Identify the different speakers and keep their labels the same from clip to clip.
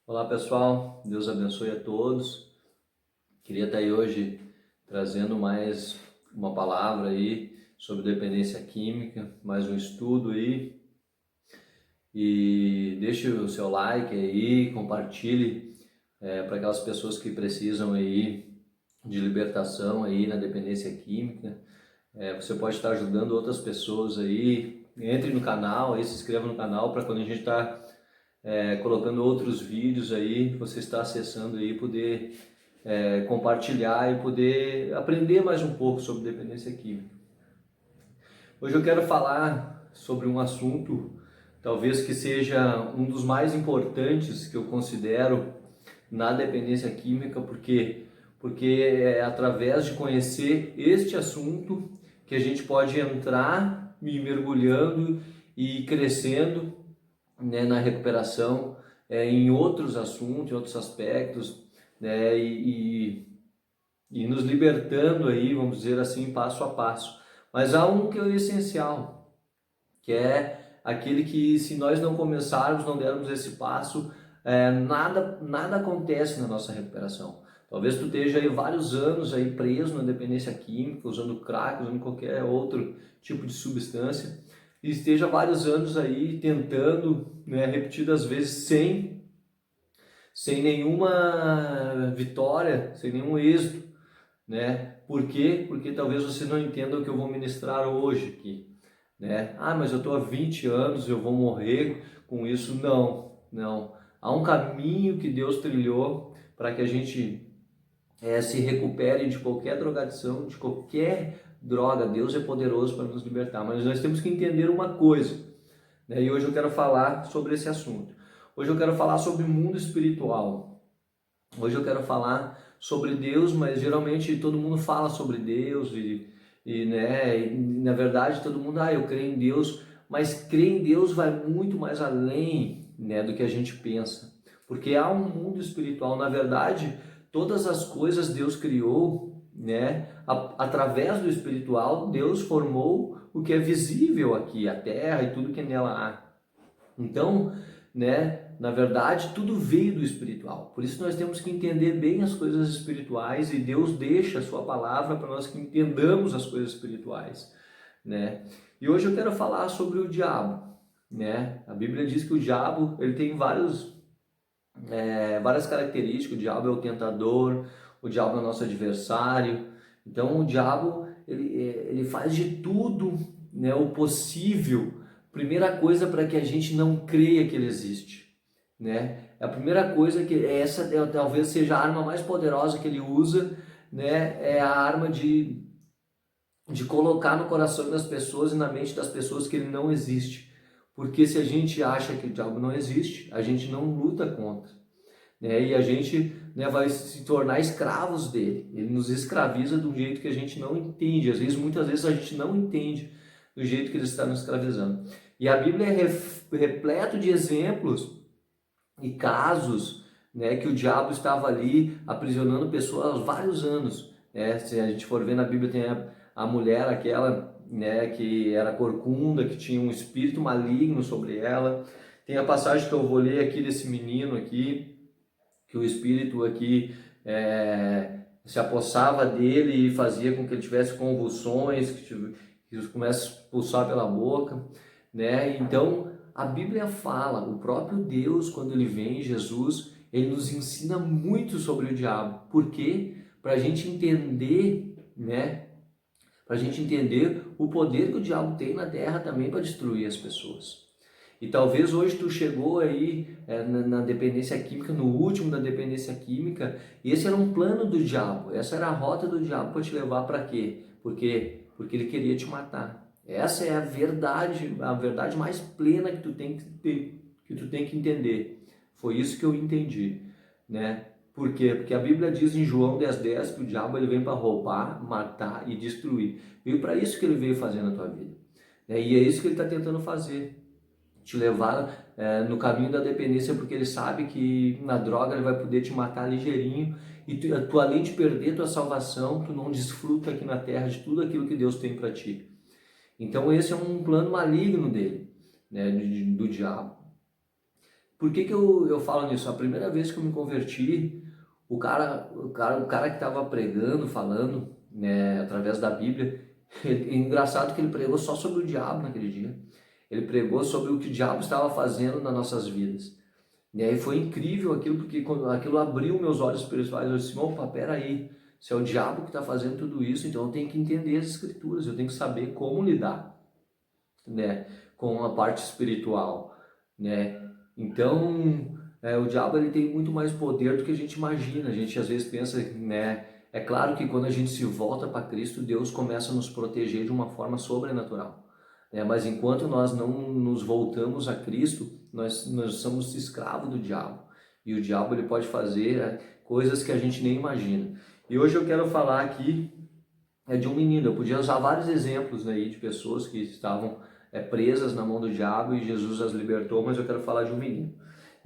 Speaker 1: Olá pessoal, Deus abençoe a todos. Queria estar aí hoje trazendo mais uma palavra aí sobre dependência química, mais um estudo aí. E deixe o seu like aí, compartilhe para aquelas pessoas que precisam aí de libertação aí na dependência química. Você pode estar ajudando outras pessoas aí. Entre no canal aí, se inscreva no canal para quando a gente está colocando outros vídeos aí, você está acessando aí, poder compartilhar e poder aprender mais um pouco sobre dependência química. Hoje eu quero falar sobre um assunto, talvez que seja um dos mais importantes que eu considero na dependência química, porque é através de conhecer este assunto que a gente pode entrar e mergulhando e crescendo, né, na recuperação, em outros assuntos, em outros aspectos, né, e nos libertando aí, vamos dizer assim, passo a passo. Mas há um que é o essencial, que é aquele que, se nós não começarmos, não dermos esse passo, nada acontece na nossa recuperação. Talvez tu esteja aí vários anos aí preso na dependência química, usando crack, usando qualquer outro tipo de substância, e esteja vários anos aí tentando, né, repetidas vezes sem nenhuma vitória, sem nenhum êxito, né? Por quê? Porque talvez você não entenda o que eu vou ministrar hoje aqui, né? Ah, mas eu estou há 20 anos, eu vou morrer com isso. Não, não. Há um caminho que Deus trilhou para que a gente se recupere de qualquer drogadição, de qualquer droga. Deus é poderoso para nos libertar, mas nós temos que entender uma coisa, né? E hoje eu quero falar sobre esse assunto. Hoje eu quero falar sobre o mundo espiritual. Hoje eu quero falar sobre Deus, mas geralmente todo mundo fala sobre Deus e na verdade todo mundo, eu creio em Deus, mas crer em Deus vai muito mais além, né, do que a gente pensa, porque há um mundo espiritual. Na verdade, todas as coisas Deus criou, né, através do espiritual. Deus formou o que é visível aqui, a terra e tudo que nela há. Então, né, na verdade, tudo veio do espiritual. Por isso nós temos que entender bem as coisas espirituais, e Deus deixa a sua palavra para nós que entendamos as coisas espirituais, né? E hoje eu quero falar sobre o diabo, né? A Bíblia diz que o diabo, ele tem várias características. O diabo é o tentador, o diabo é o nosso adversário. Então o diabo, ele faz de tudo, né, o possível. Primeira coisa, para que a gente não creia que ele existe, né? A primeira coisa, que essa talvez seja a arma mais poderosa que ele usa, né? É a arma de colocar no coração das pessoas e na mente das pessoas que ele não existe. Porque se a gente acha que o diabo não existe, a gente não luta contra, né? E a gente, né, vai se tornar escravos dele. Ele nos escraviza de um jeito que a gente não entende. Às vezes, muitas vezes a gente não entende do jeito que ele está nos escravizando. E a Bíblia é repleto de exemplos e casos, né, que o diabo estava ali aprisionando pessoas há vários anos, né? Se a gente for ver na Bíblia, tem a mulher aquela, né, que era corcunda, que tinha um espírito maligno sobre ela. Tem a passagem que eu vou ler aqui desse menino aqui, que o espírito aqui se apossava dele e fazia com que ele tivesse convulsões, que começa a expulsar pela boca, né? Então a Bíblia fala, o próprio Deus, quando ele vem, Jesus, ele nos ensina muito sobre o diabo. Por quê? Para a gente entender, né? Para a gente entender o poder que o diabo tem na terra também para destruir as pessoas. E talvez hoje tu chegou aí na dependência química, no último da dependência química, e esse era um plano do diabo, essa era a rota do diabo para te levar para quê? Porque ele queria te matar. Essa é a verdade mais plena que tu tem que ter, que tu tem que entender. Foi isso que eu entendi, né? Por quê? Porque a Bíblia diz em João 10:10 que o diabo ele vem para roubar, matar e destruir. Veio para isso que ele veio fazer na tua vida, né? E é isso que ele está tentando fazer, te levar no caminho da dependência, porque ele sabe que na droga ele vai poder te matar ligeirinho, e tu além de perder tua salvação, tu não desfruta aqui na terra de tudo aquilo que Deus tem para ti. Então esse é um plano maligno dele, né, do diabo. Por que eu falo nisso? A primeira vez que eu me converti, o cara que estava pregando, falando, né, através da Bíblia, é engraçado que ele pregou só sobre o diabo naquele dia. Ele pregou sobre o que o diabo estava fazendo nas nossas vidas. E aí foi incrível aquilo, porque quando aquilo abriu meus olhos espirituais, eu disse, opa, peraí, se é o diabo que está fazendo tudo isso, então eu tenho que entender as escrituras, eu tenho que saber como lidar, né, com a parte espiritual, né? Então, o diabo ele tem muito mais poder do que a gente imagina. A gente às vezes pensa, né? É claro que quando a gente se volta para Cristo, Deus começa a nos proteger de uma forma sobrenatural, né? Mas enquanto nós não nos voltamos a Cristo, nós somos escravos do diabo. E o diabo ele pode fazer coisas que a gente nem imagina. E hoje eu quero falar aqui de um menino. Eu podia usar vários exemplos aí de pessoas que estavam presas na mão do diabo e Jesus as libertou, mas eu quero falar de um menino.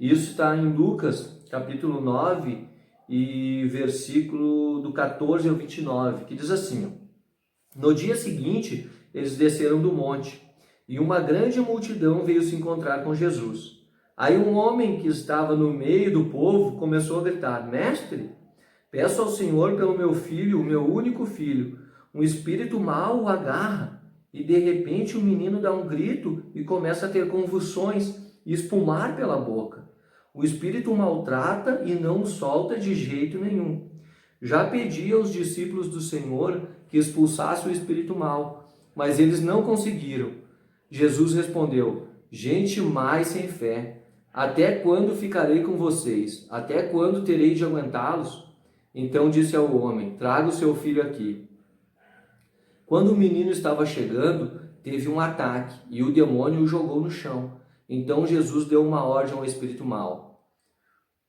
Speaker 1: Isso está em Lucas, capítulo 9, e versículo do 14 ao 29, que diz assim, ó, no dia seguinte, eles desceram do monte, e uma grande multidão veio se encontrar com Jesus. Aí um homem que estava no meio do povo começou a gritar, Mestre, peço ao Senhor pelo meu filho, o meu único filho. Um espírito mau o agarra e de repente o menino dá um grito e começa a ter convulsões e espumar pela boca. O espírito o maltrata e não o solta de jeito nenhum. Já pedi aos discípulos do Senhor que expulsasse o espírito mau, mas eles não conseguiram. Jesus respondeu, gente mais sem fé, até quando ficarei com vocês? Até quando terei de aguentá-los? Então disse ao homem, traga o seu filho aqui. Quando o menino estava chegando, teve um ataque e o demônio o jogou no chão. Então Jesus deu uma ordem ao espírito mau.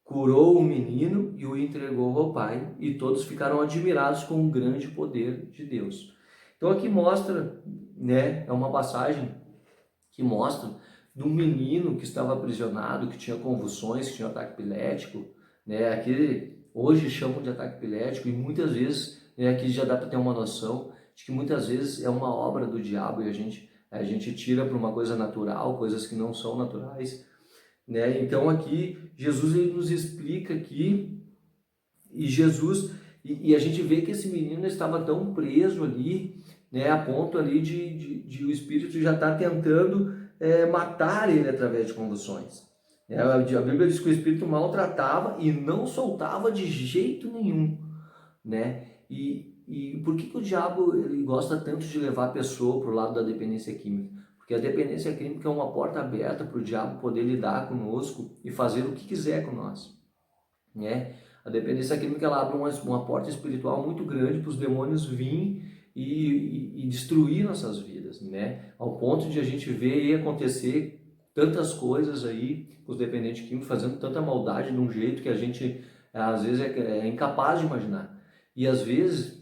Speaker 1: Curou o menino e o entregou ao pai, e todos ficaram admirados com o grande poder de Deus. Então aqui mostra, né, é uma passagem que mostra de um menino que estava aprisionado, que tinha convulsões, que tinha ataque epilético, né, aqui hoje chamam de ataque epilético, e muitas vezes, né, aqui já dá para ter uma noção de que muitas vezes é uma obra do diabo e a gente tira para uma coisa natural, coisas que não são naturais, né? Então aqui Jesus ele nos explica aqui, e a gente vê que esse menino estava tão preso ali, né, a ponto ali de o espírito já estar tentando matar ele através de convulsões. A Bíblia diz que o espírito maltratava e não soltava de jeito nenhum, né? E por que o diabo ele gosta tanto de levar a pessoa para o lado da dependência química? Porque a dependência química é uma porta aberta para o diabo poder lidar conosco e fazer o que quiser com nós, né? A dependência química ela abre uma porta espiritual muito grande para os demônios virem e destruir nossas vidas, né? Ao ponto de a gente ver e acontecer tantas coisas aí, os dependentes químicos fazendo tanta maldade de um jeito que a gente às vezes é incapaz de imaginar. E às vezes,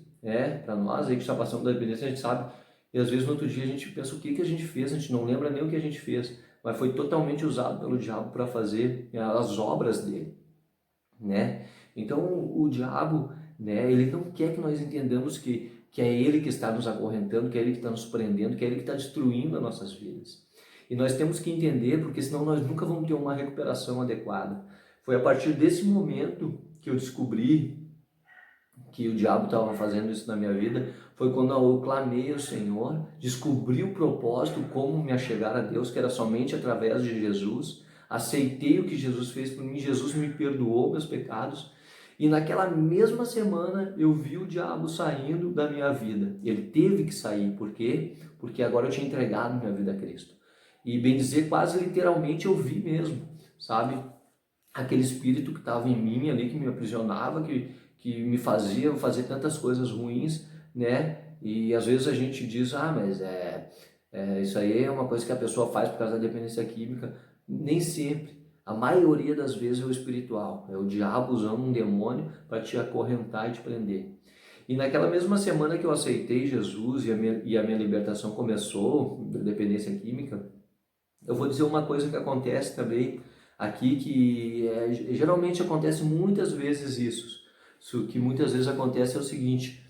Speaker 1: para nós aí que está passando da dependência, a gente sabe, e às vezes no outro dia a gente pensa o que a gente fez, a gente não lembra nem o que a gente fez, mas foi totalmente usado pelo diabo para fazer as obras dele, né? Então o diabo, né, ele não quer que nós entendamos que é ele que está nos acorrentando, que é ele que está nos prendendo, que é ele que está destruindo as nossas vidas. E nós temos que entender, porque senão nós nunca vamos ter uma recuperação adequada. Foi a partir desse momento que eu descobri que o diabo estava fazendo isso na minha vida, foi quando eu clamei ao Senhor, descobri o propósito, como me achegar a Deus, que era somente através de Jesus, aceitei o que Jesus fez por mim, Jesus me perdoou meus pecados, e naquela mesma semana eu vi o diabo saindo da minha vida. Ele teve que sair, por quê? Porque agora eu tinha entregado minha vida a Cristo. E bem dizer, quase literalmente eu vi mesmo, sabe? Aquele espírito que estava em mim ali, que me aprisionava, que me fazia fazer tantas coisas ruins, né? E às vezes a gente diz, mas isso aí é uma coisa que a pessoa faz por causa da dependência química. Nem sempre. A maioria das vezes é o espiritual, é o diabo usando um demônio para te acorrentar e te prender. E naquela mesma semana que eu aceitei Jesus e a minha libertação começou, da dependência química, eu vou dizer uma coisa que acontece também aqui, que geralmente acontece muitas vezes isso que muitas vezes acontece é o seguinte,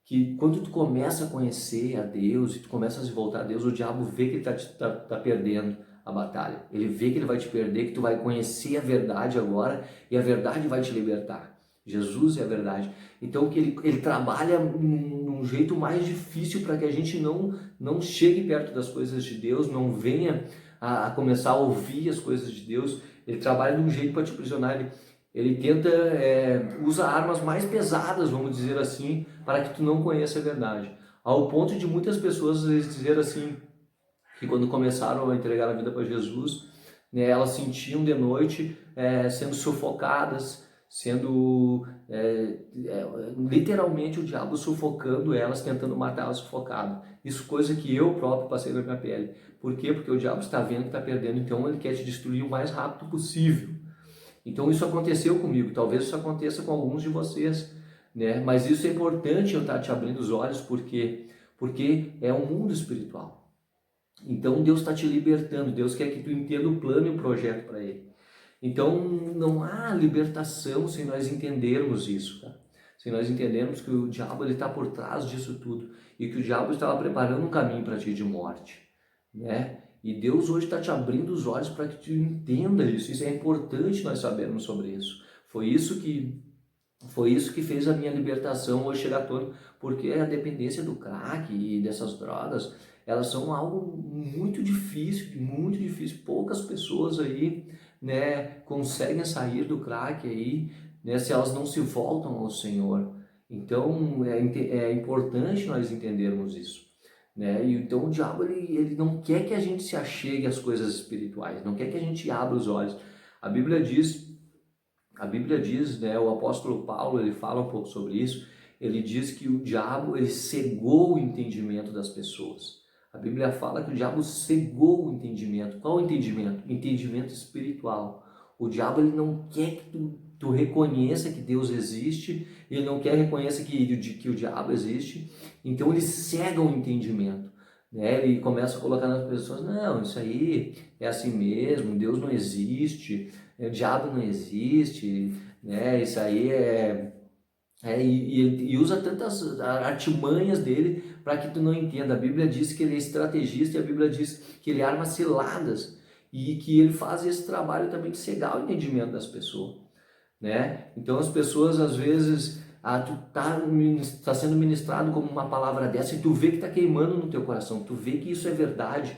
Speaker 1: que quando tu começa a conhecer a Deus e tu começa a se voltar a Deus, o diabo vê que ele tá perdendo a batalha. Ele vê que ele vai te perder, que tu vai conhecer a verdade agora e a verdade vai te libertar. Jesus é a verdade. Então que ele trabalha num jeito mais difícil para que a gente não chegue perto das coisas de Deus, não venha a começar a ouvir as coisas de Deus. Ele trabalha de um jeito para te aprisionar. Ele tenta, usa armas mais pesadas, vamos dizer assim, para que tu não conheça a verdade. Ao ponto de muitas pessoas às vezes dizer assim, que quando começaram a entregar a vida para Jesus, né, elas sentiam de noite sendo sufocadas, sendo literalmente o diabo sufocando elas, tentando matá-las sufocado. Isso coisa que eu próprio passei na minha pele. Por quê? Porque o diabo está vendo que está perdendo, então ele quer te destruir o mais rápido possível. Então isso aconteceu comigo, talvez isso aconteça com alguns de vocês, né? Mas isso é importante eu estar te abrindo os olhos, porque é um mundo espiritual. Então Deus está te libertando, Deus quer que tu entenda o plano e o projeto para Ele. Então não há libertação se nós entendermos isso, tá? Se nós entendermos que o diabo está por trás disso tudo e que o diabo estava preparando um caminho para ti de morte, né? E Deus hoje está te abrindo os olhos para que tu entenda isso. Isso é importante nós sabermos sobre isso. Foi isso que fez a minha libertação hoje chegar à tona, porque a dependência do crack e dessas drogas, elas são algo muito difícil, muito difícil. Poucas pessoas aí, né, conseguem sair do crack aí, né, se elas não se voltam ao Senhor. Então é importante nós entendermos isso, né? E então o diabo ele não quer que a gente se achegue às coisas espirituais, não quer que a gente abra os olhos. A Bíblia diz, né, o apóstolo Paulo, ele fala um pouco sobre isso, ele diz que o diabo, ele cegou o entendimento das pessoas. A Bíblia fala que o diabo cegou o entendimento. Qual o entendimento? Entendimento espiritual. O diabo, ele não quer que tu reconheça que Deus existe, ele não quer que reconheça que o diabo existe, então ele cega o entendimento. Né? Ele começa a colocar nas pessoas, não, isso aí é assim mesmo, Deus não existe, o diabo não existe, né? Isso aí e usa tantas artimanhas dele para que tu não entenda. A Bíblia diz que ele é estrategista e a Bíblia diz que ele arma ciladas e que ele faz esse trabalho também de cegar o entendimento das pessoas, né? Então as pessoas às vezes tu tá sendo ministrado como uma palavra dessa e tu vê que tá queimando no teu coração, tu vê que isso é verdade.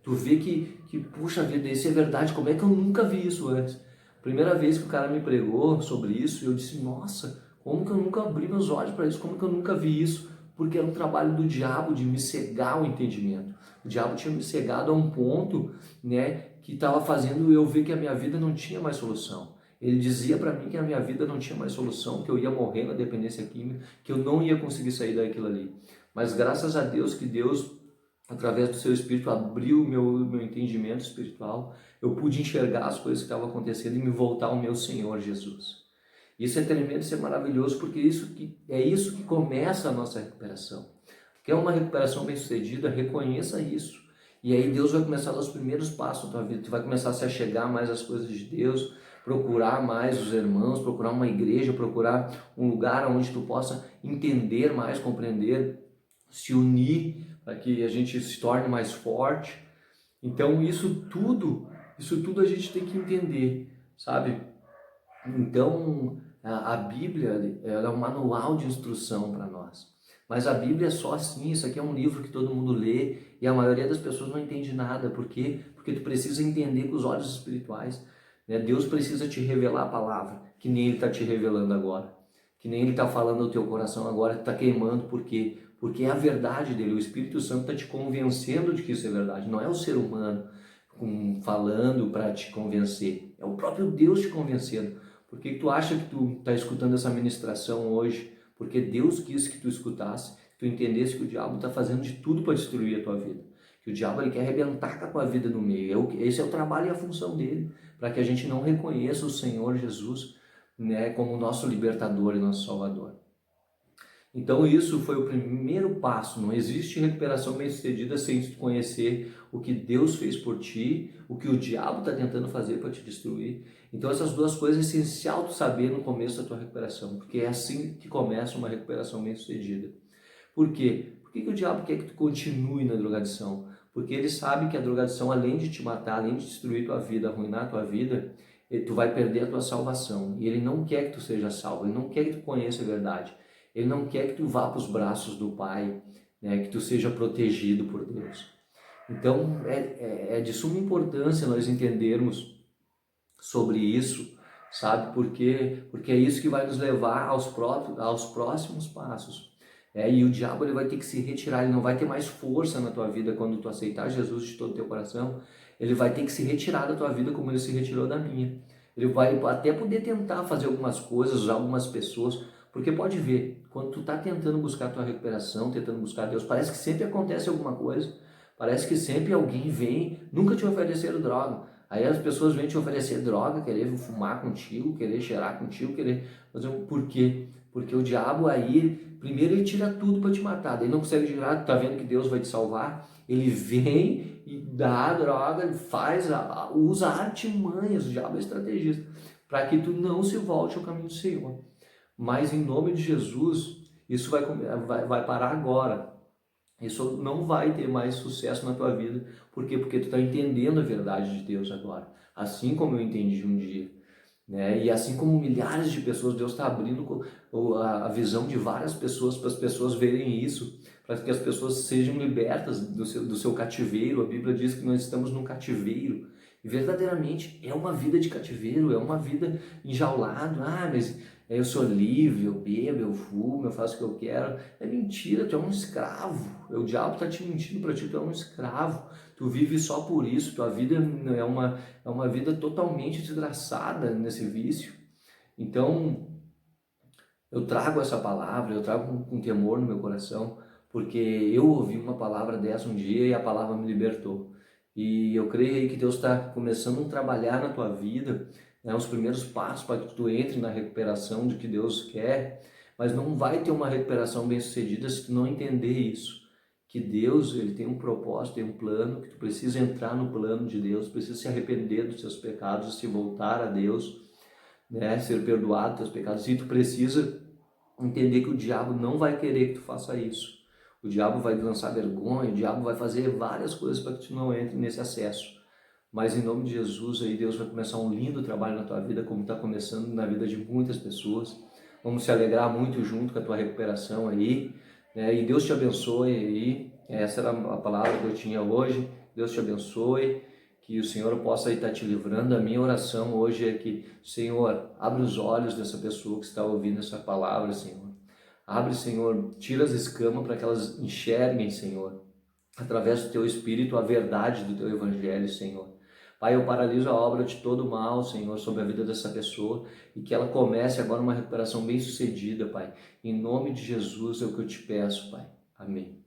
Speaker 1: Tu vê que puxa vida, isso é verdade, como é que eu nunca vi isso antes? Primeira vez que o cara me pregou sobre isso, eu disse, nossa, como que eu nunca abri meus olhos para isso, como que eu nunca vi isso? Porque era um trabalho do diabo de me cegar o entendimento. O diabo tinha me cegado a um ponto, né, que estava fazendo eu ver que a minha vida não tinha mais solução. Ele dizia para mim que a minha vida não tinha mais solução, que eu ia morrer na dependência química, que eu não ia conseguir sair daquilo ali. Mas graças a Deus que Deus, através do seu Espírito, abriu o meu entendimento espiritual, eu pude enxergar as coisas que estavam acontecendo e me voltar ao meu Senhor Jesus. Isso é tremendo, isso é maravilhoso, porque é isso que começa a nossa recuperação. Quer uma recuperação bem-sucedida? Reconheça isso. E aí Deus vai começar a dar os primeiros passos na tua vida, tu vai começar a se achegar mais às coisas de Deus, procurar mais os irmãos, procurar uma igreja, procurar um lugar onde tu possa entender mais, compreender, se unir, para que a gente se torne mais forte. Então isso tudo a gente tem que entender, sabe? Então a Bíblia, ela é um manual de instrução para nós. Mas a Bíblia é só assim, isso aqui é um livro que todo mundo lê e a maioria das pessoas não entende nada. Por quê? Porque tu precisa entender com os olhos espirituais, né? Deus precisa te revelar a palavra, que nem Ele está te revelando agora. Que nem Ele está falando ao teu coração agora, que está queimando. Por quê? Porque é a verdade dele, o Espírito Santo está te convencendo de que isso é verdade. Não é o ser humano falando para te convencer, é o próprio Deus te convencendo. Por que tu acha que tu está escutando essa ministração hoje? Porque Deus quis que tu escutasse, que tu entendesse que o diabo está fazendo de tudo para destruir a tua vida. Que o diabo ele quer arrebentar com a tua vida no meio. Esse é o trabalho e a função dele, para que a gente não reconheça o Senhor Jesus, né, como nosso libertador e nosso salvador. Então isso foi o primeiro passo. Não existe recuperação bem-sucedida sem tu conhecer o que Deus fez por ti, o que o diabo está tentando fazer para te destruir. Então essas duas coisas é essencial tu saber no começo da tua recuperação, porque é assim que começa uma recuperação bem-sucedida. Por quê? Por que o diabo quer que tu continue na drogadição? Porque ele sabe que a drogadição, além de te matar, além de destruir tua vida, arruinar tua vida, tu vai perder a tua salvação. E ele não quer que tu seja salvo, ele não quer que tu conheça a verdade. Ele não quer que tu vá para os braços do Pai, né? Que tu seja protegido por Deus. Então, é de suma importância nós entendermos sobre isso, sabe? Porque é isso que vai nos levar aos próximos passos. E o diabo ele vai ter que se retirar, ele não vai ter mais força na tua vida quando tu aceitar Jesus de todo o teu coração. Ele vai ter que se retirar da tua vida como ele se retirou da minha. Ele vai até poder tentar fazer algumas coisas, usar algumas pessoas, porque pode ver, quando tu tá tentando buscar a tua recuperação, tentando buscar Deus, parece que sempre acontece alguma coisa, parece que sempre alguém vem, nunca te ofereceram droga. Aí as pessoas vêm te oferecer droga, querer fumar contigo, querer cheirar contigo, querer fazer por quê? Porque o diabo aí, primeiro ele tira tudo para te matar, daí não consegue tirar, tá vendo que Deus vai te salvar? Ele vem e dá a droga, usa artimanhas, o diabo é estrategista, para que tu não se volte ao caminho do Senhor. Mas em nome de Jesus, isso vai parar agora. Isso não vai ter mais sucesso na tua vida. Por quê? Porque tu está entendendo a verdade de Deus agora. Assim como eu entendi um dia. Né? E assim como milhares de pessoas, Deus está abrindo a visão de várias pessoas para as pessoas verem isso, para que as pessoas sejam libertas do seu cativeiro. A Bíblia diz que nós estamos num cativeiro. E verdadeiramente é uma vida de cativeiro, é uma vida enjaulada. Mas eu sou livre, eu bebo, eu fumo, eu faço o que eu quero. É mentira, tu é um escravo. O diabo está te mentindo para ti, tu é um escravo. Tu vive só por isso, tua vida é uma vida totalmente desgraçada nesse vício. Então, eu trago essa palavra, eu trago com temor no meu coração, porque eu ouvi uma palavra dessa um dia e a palavra me libertou. E eu creio aí que Deus está começando a trabalhar na tua vida, né, os primeiros passos para que tu entre na recuperação de que Deus quer, mas não vai ter uma recuperação bem-sucedida se tu não entender isso. Que Deus ele tem um propósito, tem um plano, que tu precisa entrar no plano de Deus, precisa se arrepender dos seus pecados, se voltar a Deus, né, ser perdoado dos teus pecados, e tu precisa entender que o diabo não vai querer que tu faça isso. O diabo vai lançar vergonha, o diabo vai fazer várias coisas para que tu não entre nesse acesso. Mas em nome de Jesus, aí Deus vai começar um lindo trabalho na tua vida, como está começando na vida de muitas pessoas. Vamos se alegrar muito junto com a tua recuperação aí, né? E Deus te abençoe aí. Essa era a palavra que eu tinha hoje. Deus te abençoe, que o Senhor possa estar te livrando. A minha oração hoje é que, Senhor, abre os olhos dessa pessoa que está ouvindo essa palavra, Senhor. Abre, Senhor, tira as escamas para que elas enxerguem, Senhor, através do Teu Espírito, a verdade do Teu Evangelho, Senhor. Pai, eu paraliso a obra de todo mal, Senhor, sobre a vida dessa pessoa e que ela comece agora uma recuperação bem-sucedida, Pai. Em nome de Jesus é o que eu te peço, Pai. Amém.